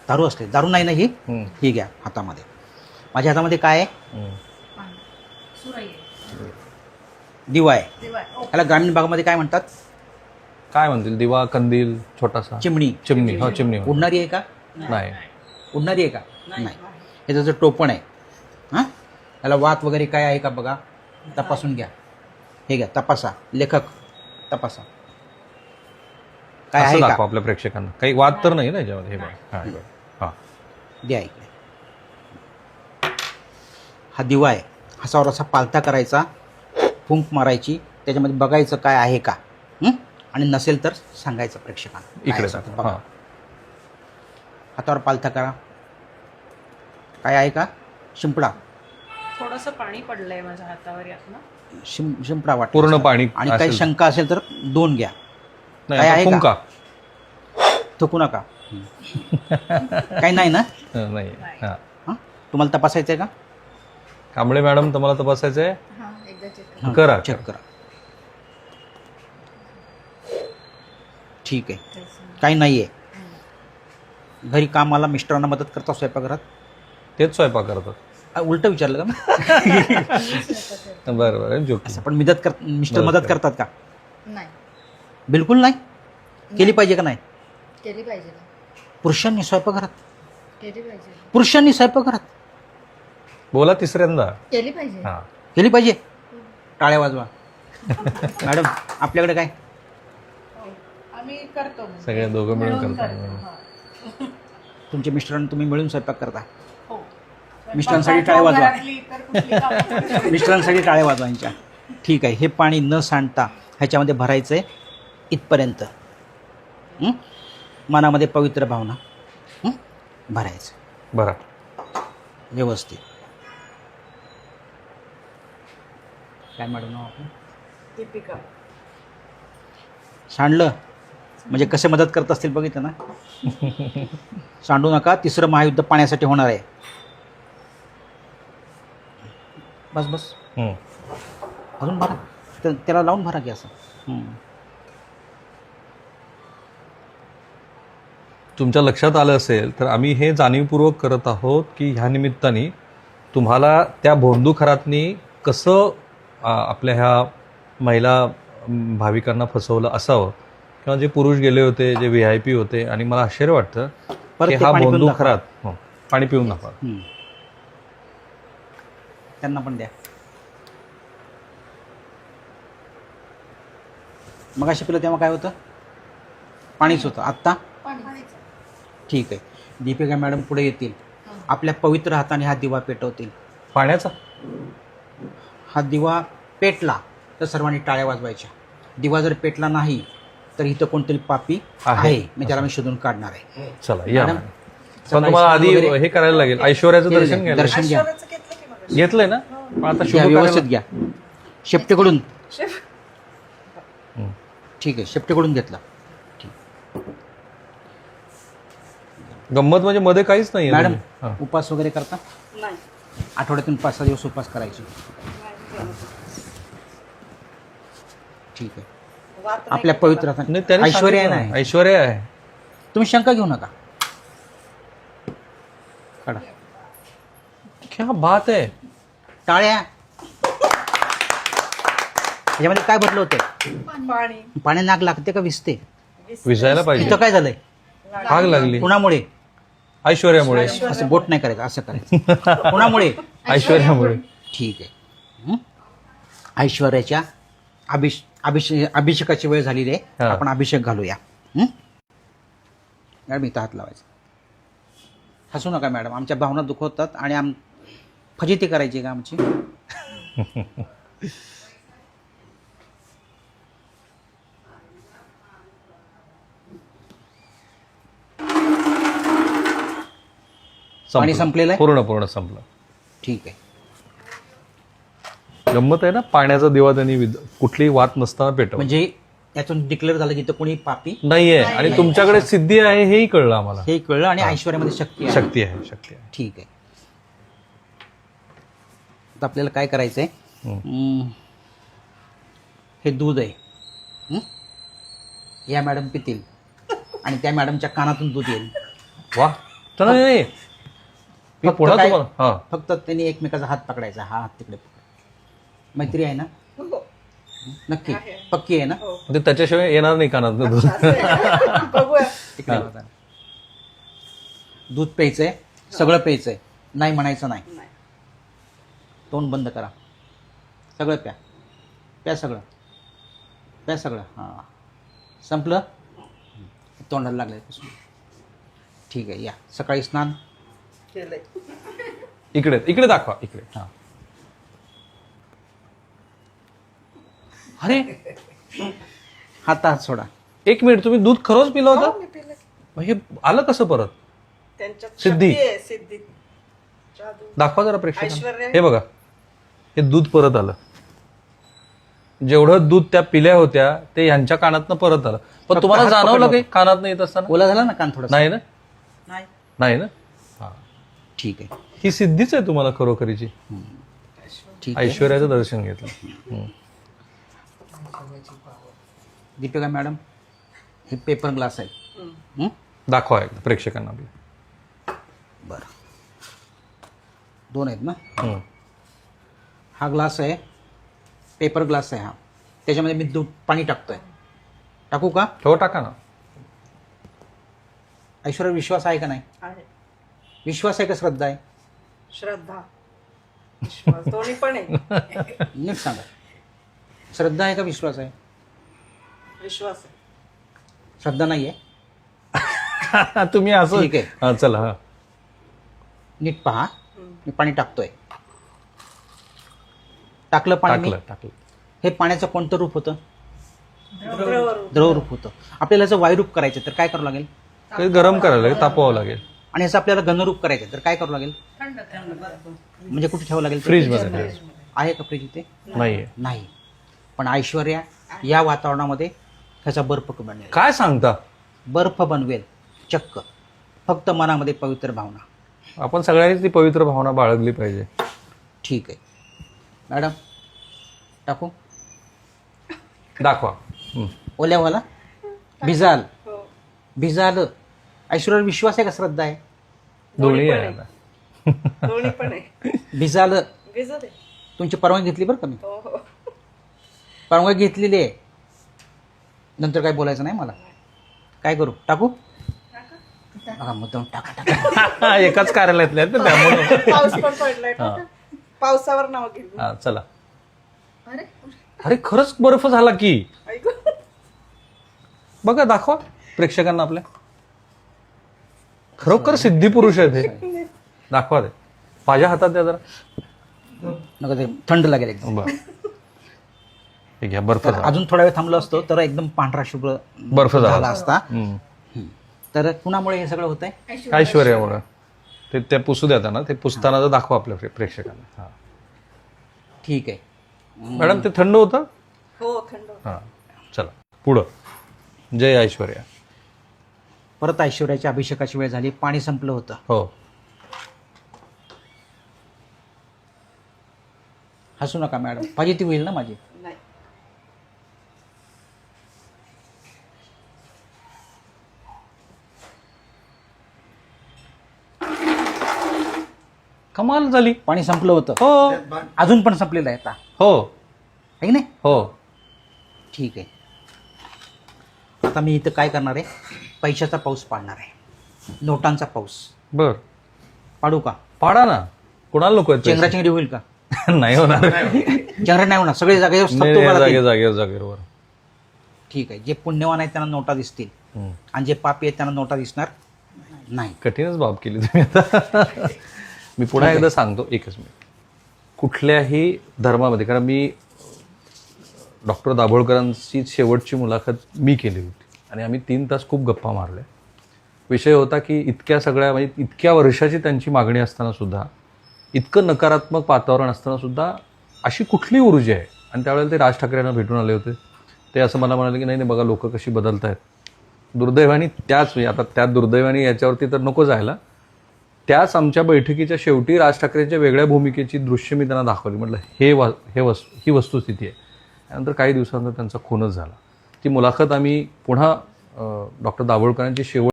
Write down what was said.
दारू असते. दारू नाही ना ही. ही घ्या हातामध्ये. माझ्या हातामध्ये काय आहे? दिवा आहे. याला ग्रामीण भागामध्ये काय म्हणतात? काय म्हणतील? दिवा, कंदील, छोटासा चिमणी. चिमणी. हो, चिमणी. उडणारी आहे का? नाही. उडणारी आहे का? नाही. हे त्याचं टोपण आहे. हां, याला वात वगैरे काय आहे का बघा, तपासून घ्या. हे घ्या, तपासा. लेखक तपासा, काय आहे का? आपल्या प्रेक्षकांना काही वाद तर नाही ना याच्यामध्ये? हे बघा. हां, द्या इकडे. हा दिवा आहे. हासावर असा पालथा करायचा, फुंक मारायची, त्याच्यामध्ये बघायचं काय आहे का. आणि नसेल तर सांगायचं प्रेक्षकांना. इकडे बघा, हातावर पालथा करा. काय आहे का? शिंपडा. थोडंसं पाणी पडलंय माझ्या हातावर यातनं. शिंपडा वाट पूर्ण पाणी. आणि काही शंका असेल तर 2 घ्या. नाही, काय आहे का? फुंका. थुकू नका. काही नाही ना? नाही. हां. तुम्हाला तपासायचं आहे का? कांबळे मॅडम, तुम्हाला तपासायचं आहे? एकदा चेक करा. चेक करा. ठीक आहे, काही नाही आहे. घरी कामाला मिस्टरांना मदत करता स्वयंपाकघरात? तेच स्वयंपाक करतात. उलट विचारलं का मी? बरं बरं, जोक. असं पण मिस्टर मदत करतात का? नाही. बिलकुल नाही. केली पाहिजे का नाही? केली पाहिजे. पुरुषांनी स्वयंपाकघरात? केली पाहिजे. पुरुषांनी स्वयंपाकघरात? बोला तिसऱ्यांदा. केली पाहिजे. हां. केली पाहिजे. टाळ्या वाजवा. मॅडम, आपल्याकडे काय? आम्ही करतो. सगळे दोघं मिळून करतात. तुमचे मिस्टरांना तुम्ही मिळून स्वयंपाक करता? हो. मिस्टरांसाठी टाळ्या वाजवा. वाजवा. मिस्टरांसाठी टाळ्या वाजवायच्या. ठीक आहे. हे पाणी न सांडता ह्याच्यामध्ये भरायचं आहे इथपर्यंत. मनामध्ये पवित्र भावना भरायचं बरं. व्यवस्थित. काय मॅडम नाव आपलं? दीपिका. सांडलं म्हणजे कसे मदत करत असतील बघितलं ना. सांडू नका. 3रं महायुद्ध पाण्यासाठी होणार आहे. बस बस. अजून भरा. त्याला लावून भरा की असं. तुमच्या लक्षात आलं असेल तर आम्ही हे जाणीवपूर्वक करत आहोत की ह्या निमित्ताने तुम्हाला त्या भोंदूखरातनी कसं आपल्या ह्या महिला भाविकांना फसवलं असावं, किंवा जे पुरुष गेले होते, जे VIP होते. आणि मला आश्चर्य वाटतं की हा भोंदूखरात पाणी पिऊन दाखवा. त्यांना पण द्या. मग अशी पिलं तेव्हा काय होतं? पाणीच होतं. आत्ता ठीक आहे. दीपिका मॅडम पुढे येतील. आपल्या पवित्र हाताने हा दिवा पेटवतील. पाण्याचा हा दिवा पेटला तर सर्वांनी टाळ्या वाजवायच्या. दिवा जर पेटला नाही तर इथं कोणतरी पापी आहे. मी त्याला शोधून काढणार आहे. चला या. मॅडम, पण तुम्हाला आधी हे करायला लागेल. ऐश्वर्याचं दर्शन घ्यायला. दर्शन घ्या. घेतलंय ना? पण आता घ्या, शुभ व्यवस्थित घ्या. शेपटीकडून. ठीक आहे, शेपटीकडून घेतला. गंमत म्हणजे मध्ये काहीच नाही. मॅडम, उपास वगैरे करता? नाही. आठवड्यातून 5-6 दिवस उपास करायचे. ठीक आहे. आपल्या पवित्र हाताने. ऐश्वर्या नाही. ऐश्वर्या आहे. तुम्ही शंका घेऊ नका. काढा. क्या बात आहे. टाळ्या. याच्यामध्ये काय भरलं होतं? पाणी. पाण्याने आग लागते का विजते? विजायला पाहिजे. इथं काय झालंय? आग लागली. कुणामुळे? ऐश्वर्यामुळे. असं बोट नाही करायचं, असं करायचं. कुणामुळे? ऐश्वर्यामुळे. ठीक आहे. ऐश्वर्याच्या अभिषेकाची वेळ झालेली आहे. आपण अभिषेक घालूया. मॅडम, इथं हात लावायचा. हसू नका मॅडम. आमच्या भावना दुखवतात आणि फजिती करायची का आमची? पाणी संपलेलं आहे? पूर्ण संपलं. ठीक आहे. गंमत आहे ना. पाण्याचा दिवा त्यांनी कुठलीही वात नसताना पेटवला. म्हणजे यातून डिक्लेअर झालं की इथं कोणी पापी नाहीये. आणि तुमच्याकडे सिद्धी आहे हेही कळलं आम्हाला. हे कळलं. आणि ऐश्वर्यामध्ये शक्ती आहे. शक्ती आहे. ठीक आहे. आता आपल्याला काय करायचंय? हे दूध आहे. या मॅडम पितील आणि त्या मॅडमच्या कानातून दूध येईल. वा. चला नाही मी फक्त पुन्हा काय? तुम्हाला हा फक्त त्यांनी एकमेकाचा हात पकडायचा, हा हात तिकडे पकड. मैत्री आहे ना हो. नक्की? आहे. पक्की आहे ना? हो. ते त्याच्याशिवाय येणार नाही कानात दूध. असं आहे. बघूया. तिकडे बघा. दूध प्यायचंय, सगळं प्यायचंय, नाही म्हणायचं नाही. नाही. तोंड बंद करा, सगळं प्या, प्या सगळं, प्या सगळं. हां संपलं, तोंडाला लागलंय. ठीक आहे, या सकाळी स्नान. केलंय. इकडे इकडे दाखवा इकडे. हां अरे हात सोडा. एक मिनिट, तुम्ही दूध खरंच पिलं हो, होतं? मी पिलंय. मग हे आलं कसं परत? त्यांच्यात सिद्धी. शक्ती आहे, सिद्धी. जादू. दाखवा जरा प्रेक्षकांना. ऐश्वर्या. हे बघा, हे दूध परत आलं. जेवढं दूध त्या पिल्या होत्या ते यांच्या कानातनं परत आलं. पण फक्त तुम्हाला हात जाणवलं पकडला काही कानात येत असताना? ओला झाला ना कान थोडं? नाही ना? नाही. नाही ना? हा. ठीक आहे. ही सिद्धीच आहे तुम्हाला खरोखरीची. ठीक आहे. ऐश्वर्याचं दर्शन घेतलं. दीपिका मॅडम, हे पेपर ग्लास आहे. हम्म. दाखवा एकदा प्रेक्षकांना आपल्या. बरं, दोन आहेत ना? हम्म. हा ग्लास आहे, पेपर ग्लास आहे हा. त्याच्यामध्ये मी दूध पाणी टाकतोय. टाकू का? हो टाका ना. ऐश्वर्या विश्वास आहे का नाही? आहे. विश्वास आहे का श्रद्धा आहे? श्रद्धा, विश्वास दोन्ही पण आहे. नीट सांगा, श्रद्धा आहे का विश्वास आहे? विश्वास आहे. श्रद्धा नाही आहे? तुम्ही असं ठीक आहे. हा, चला हा. नीट पहा, मी पाणी टाकतोय. टाकलं पाणी मी. टाकलं टाकलं. हे पाण्याचं कोणतं रूप होतं? द्रवरूप. द्रव रूप होतं. आपल्याला जर वायुरूप करायचं तर काय करावं लागेल? ते गरम करायला लागेल, तापवावं लागेल. आणि याचं आपल्याला घनरूप करायचं तर काय करावं लागेल? थंड थंड बरोबर. म्हणजे कुठे ठेवावं लागेल? फ्रीज मध्ये आहे का फ्रीज इथे? नाहीये. नाही. पण ऐश्वर्या या वातावरणामध्ये ह्याचा बर्फ बनवेल. काय सांगता? बर्फ बनवेल चक्क, फक्त मनामध्ये पवित्र भावना. आपण सगळ्यांनी ती पवित्र भावना बाळगली पाहिजे. ठीक आहे मॅडम, टाकू? दाखवा. ओल्यावाला भिजाल, हो. भिजाल. ऐश्वर्यावर विश्वास आहे का श्रद्धा आहे? दोन्ही पण आहे आहे. आता. दोन्ही पण आहे. भिजाल. भिजत आहे. तुमची परवानगी घेतली बरं का मी, हो हो. परवानगी घेतलेली आहे. नंतर काय बोलायचं नाही मला. काय करू? टाकू? बघा मुद्दाम टाका टाका. एकाच कार्यालयातल्या आहेत ना त्यामुळे. पाऊस पण पडलाय. पावसावर नाव घेऊ. हा चला. अरे अरे खरंच बर्फ झाला की. ऐकू. बघा दाखवा प्रेक्षकांना आपल्या. खरोखर सिद्धी पुरुष आहेत हे. दाखवा ते. माझ्या हातात द्या जरा. नका, ते थंड लागेल एकदम. बरं. हे घ्या, बर्फ तर झाला. अजून थोडा वेळ थांबलो असतो तर एकदम पांढरा शुभ्र बर्फ झाला. झाला असता. हम्म. तर कुणामुळे हे सगळं होतंय? ऐश्वर्यामुळं. ते त्या पुसू द्या ना, ते पुसताना जर दाखवा आपल्या प्रेक्षकांना. हा. ठीक आहे. मॅडम ते थंड होतं? हो थंड. हा चला पुढं. जय ऐश्वर्या. परत ऐश्वर्याच्या अभिषेकाची वेळ झाली. पाणी संपलं होतं. हो. हसू नका मॅडम, ती होईल ना माझी. नाही. कमाल झाली. पाणी संपलं होतं. हो अजून पण संपलेलं आहे आता, हो आहे की नाही? हो. ठीक आहे. आता मी इथं काय करणार आहे? पैशाचा पाऊस पाडणार आहे. नोटांचा पाऊस बर पाडू का? पाडा ना. कोणाला नको चेंगराचेंगरी होईल का? नाही होणार. चेंगरा नाही होणार. सगळे जागेवर नाही, सत्तू उभा राहतील. जागेवर. ठीक आहे. जे पुण्यवान आहेत त्यांना नोटा दिसतील हम्म. आणि जे पापी आहेत त्यांना नोटा दिसणार नाही. कठीणच बाब केली तुम्ही आता. मी पुन्हा एकदा सांगतो, एकच मिनिट. कुठल्याही धर्मामध्ये, कारण मी डॉक्टर दाभोळकरांची शेवटची मुलाखत मी केली होती आणि आम्ही 3 तास खूप गप्पा मारल्या. विषय होता की इतक्या सगळ्या, म्हणजे इतक्या वर्षाची त्यांची मागणी असताना सुद्धा, इतकं नकारात्मक वातावरण असताना सुद्धा अशी कुठली ऊर्जा आहे. आणि त्यावेळेला ते राज ठाकरेंना भेटून आले होते. ते असं मला म्हणाले की नाही नाही बघा लोक कशी बदलत आहेत. दुर्दैवाने त्याच, म्हणजे आता त्या दुर्दैवाने याच्यावरती तर नको जायला, त्याच आमच्या बैठकीच्या शेवटी राज ठाकरेंच्या वेगळ्या भूमिकेची दृश्य मी त्यांना दाखवली. म्हटलं ही वस्तुस्थिती आहे. त्यानंतर काही दिवसानंतर त्यांचा खूनच झाला. ती मुलाखत आम्ही पुन्हा डॉक्टर दाभोळकरांची शेवट